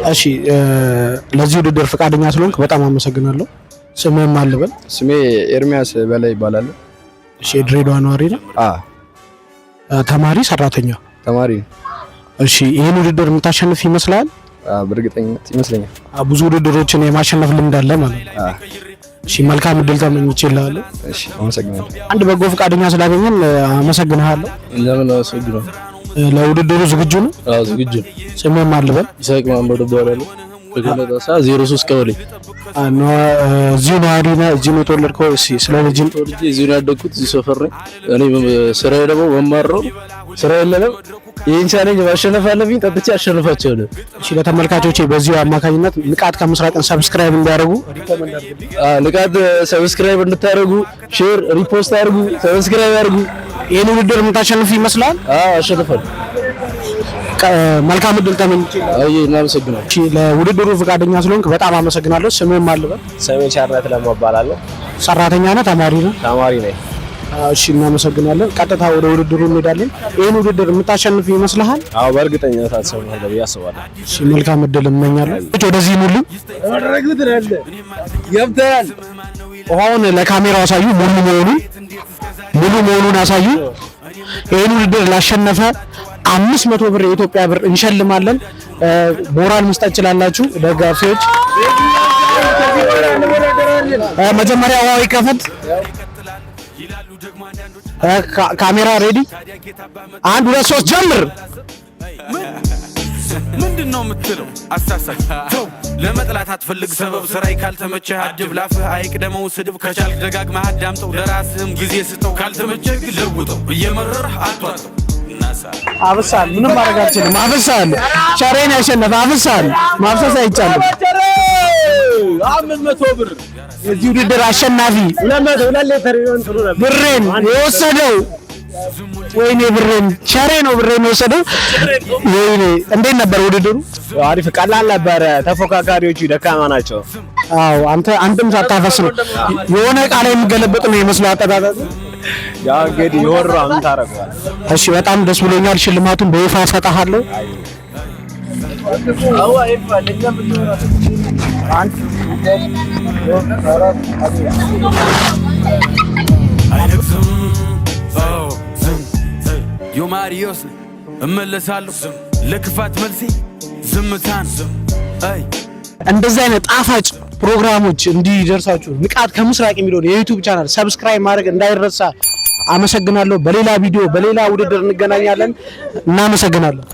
እሺ ለዚህ ውድድር ፈቃደኛ ስለሆንክ በጣም አመሰግናለሁ። ስምህን ማን ልበል? ስሜ ኤርሚያስ በላይ ይባላል። እሺ ድሬዳዋ ነዋሪ ነህ? ተማሪ ሰራተኛ? ተማሪ። እሺ ይሄን ውድድር የምታሸንፍ ይመስላል? በእርግጠኝነት ይመስለኛል። ብዙ ውድድሮችን የማሸነፍ ልምድ አለ ማለት ነው። እሺ መልካም እድል ተመኝቼልሃለሁ። እሺ አመሰግናለሁ። አንድ በጎ ፈቃደኛ ስላገኘን አመሰግናለሁ። ለምን አመሰግናለሁ? ለውድድሩ ዝግጁ ነው? አዎ ዝግጁ። ስምህን ማን ልበል? ይሳቅ ማንበብ ይባላል። በከለዳሳ 03 ቀበሌ እዚሁ ነዋሪ ነህ? እዚሁ ነው የተወለድከው? እሺ ስለ ልጅን ተወልጄ እዚሁ ነው ያደግኩት። እዚሁ ሰፈር ነኝ። እኔ ስራዬ ደግሞ መማር ነው። ስራ የለንም። ይሄን ቻሌንጅ ማሸነፍ አለብኝ። ጠጥቼ አሸንፋቸዋለሁ። እሺ ለተመልካቾቼ በዚሁ አማካኝነት ንቃት ከምስራቅን ሰብስክራይብ እንዲያደርጉ ሪኮመንድ አድርጉ። ንቃት ሰብስክራይብ እንድታደርጉ፣ ሼር ሪፖስት አድርጉ፣ ሰብስክራይብ አድርጉ። ይሄን ውድድር የምታሸንፍ ይመስላል? አዎ አሸንፋለሁ። መልካም እድል ተመኝቼልሃለሁ። አይ እናመሰግናለን። እሺ ለውድድሩ ፈቃደኛ ስለሆንክ በጣም አመሰግናለሁ። ስምህን ማን ልበል? ስሜ ቻርነት ለማ እባላለሁ። ሰራተኛ ነህ? ተማሪ ነህ? ተማሪ ነኝ። እሺ እናመሰግናለን። ቀጥታ ወደ ውድድሩ እንሄዳለን። ይሄን ውድድር የምታሸንፍ ይመስልሃል? አዎ በእርግጠኝነት አሸንፋለሁ ብዬ አስባለሁ። እሺ መልካም እድል እመኛለሁ። ወደዚህ ኑልኝ። አደረጉት አይደል? ገብተናል። ውሃውን ለካሜራው አሳዩ። ሙሉ መሆኑን አሳዩ። ይሄን ውድድር ላሸነፈ 500 ብር የኢትዮጵያ ብር እንሸልማለን። ሞራል መስጠት ይችላላችሁ ደጋፊዎች። መጀመሪያ ውሃው ይከፈት። ካሜራ ሬዲ? 1 2 3 ጀምር። ምንድነው የምትለው? አሳሳች ተው። ለመጥላት አትፈልግ ሰበብ። ስራይ ካልተመቸህ አድብ። ላፍህ አይቅደመው ስድብ። ከቻልክ ደጋግመህ አዳምጠው። ለራስህም ጊዜ ስጠው። ካልተመቸህ ግን ለውጠው። እየመረረህ አትዋጠው። አብሳል ምንም ማድረግ አልችልም። አብሳል ቸሬን ያሸነፈ አብሳል ማፍሰስ አይቻልም። 500 ብር የዚህ ውድድር አሸናፊ 2 ሊትር ይሆን ጥሩ ነበር። ብሬን የወሰደው ወይኔ ብሬን ቸሬ ነው ብሬን የወሰደው። ወይኔ እንዴት ነበር ውድድሩ? አሪፍ ቀላል ነበር። ተፎካካሪዎቹ ደካማ ናቸው። አዎ አንተም ሳታፈስ ነው የሆነ ቃል የሚገለበጥ ነው የመስለው አጠጣጣ። ያው እንግዲህ ይወራ ምን ታረጋለህ? እሺ በጣም ደስ ብሎኛል። ሽልማቱን በይፋ እሰጥሃለሁ። ዮማሪዮስ እመለሳለሁ። ለክፋት መልሴ ዝምታን። እንደዚህ አይነት ጣፋጭ ፕሮግራሞች እንዲደርሳችሁ ንቃት ከምስራቅ የሚለውን የዩቲዩብ ቻናል ሰብስክራይብ ማድረግ እንዳይረሳ። አመሰግናለሁ። በሌላ ቪዲዮ በሌላ ውድድር እንገናኛለን። እናመሰግናለን።